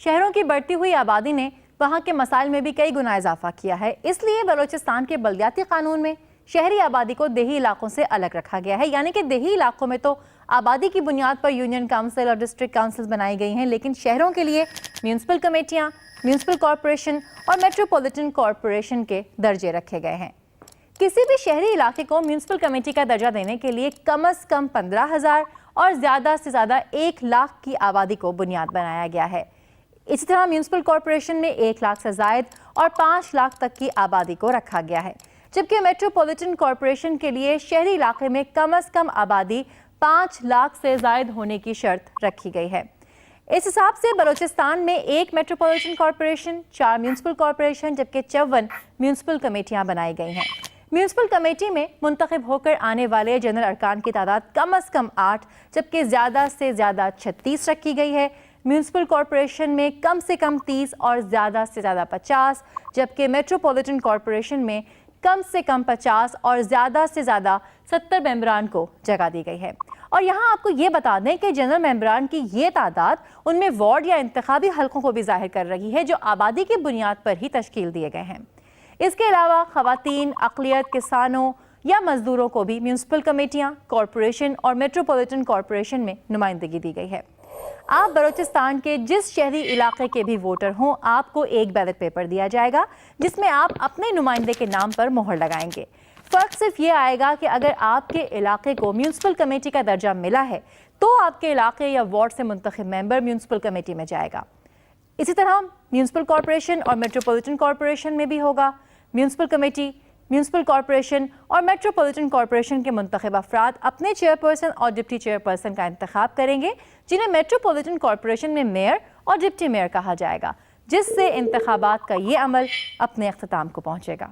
شہروں کی بڑھتی ہوئی آبادی نے وہاں کے مسائل میں بھی کئی گنا اضافہ کیا ہے، اس لیے بلوچستان کے بلدیاتی قانون میں شہری آبادی کو دیہی علاقوں سے الگ رکھا گیا ہے، یعنی کہ دیہی علاقوں میں تو آبادی کی بنیاد پر یونین کونسل اور ڈسٹرکٹ کونسلز بنائی گئی ہیں، لیکن شہروں کے لیے میونسپل کمیٹیاں، میونسپل کارپوریشن اور میٹروپولیٹن کارپوریشن کے درجے رکھے گئے ہیں۔ کسی بھی شہری علاقے کو میونسپل کمیٹی کا درجہ دینے کے لیے کم از کم 15,000 اور زیادہ سے زیادہ 1 لاکھ کی آبادی کو بنیاد بنایا گیا ہے۔ اسی طرح میونسپل کارپوریشن میں 1 لاکھ سے زائد اور 5 لاکھ تک کی آبادی کو رکھا گیا ہے، جبکہ میٹروپولیٹن کارپوریشن کے لیے شہری علاقے میں کم از کم آبادی 5 لاکھ سے زائد ہونے کی شرط رکھی گئی ہے۔ اس حساب سے بلوچستان میں 1 میٹروپولیٹن کارپوریشن، 4 میونسپل کارپوریشن جبکہ 54 میونسپل کمیٹیاں بنائی گئی ہیں۔ میونسپل کمیٹی میں منتخب ہو کر آنے والے جنرل ارکان کی تعداد کم از کم 8 جبکہ زیادہ سے زیادہ 36 رکھی گئی ہے۔ میونسپل کارپوریشن میں کم سے کم 30 اور زیادہ سے زیادہ 50 جبکہ میٹروپولیٹن کارپوریشن میں کم سے کم 50 اور زیادہ سے زیادہ 70 ممبران کو جگہ دی گئی ہے۔ اور یہاں آپ کو یہ بتا دیں کہ جنرل ممبران کی یہ تعداد ان میں وارڈ یا انتخابی حلقوں کو بھی ظاہر کر رہی ہے جو آبادی کی بنیاد پر ہی تشکیل دیے گئے ہیں۔ اس کے علاوہ خواتین، اقلیت، کسانوں یا مزدوروں کو بھی میونسپل کمیٹیاں، کارپوریشن اور میٹروپولیٹن کارپوریشن میں نمائندگی دی گئی ہے۔ آپ بلوچستان کے جس شہری علاقے کے بھی ووٹر ہوں، آپ کو ایک بیلٹ پیپر دیا جائے گا جس میں آپ اپنے نمائندے کے نام پر مہر لگائیں گے۔ فرق صرف یہ آئے گا کہ اگر آپ کے علاقے کو میونسپل کمیٹی کا درجہ ملا ہے تو آپ کے علاقے یا وارڈ سے منتخب ممبر میونسپل کمیٹی میں جائے گا۔ اسی طرح میونسپل کارپوریشن اور میٹروپولیٹن کارپوریشن میں بھی ہوگا۔ میونسپل کمیٹی، میونسپل کارپوریشن اور میٹروپولیٹن کارپوریشن کے منتخب افراد اپنے چیئرپرسن اور ڈپٹی چیئرپرسن کا انتخاب کریں گے، جنہیں میٹروپولیٹن کارپوریشن میں میئر اور ڈپٹی میئر کہا جائے گا، جس سے انتخابات کا یہ عمل اپنے اختتام کو پہنچے گا۔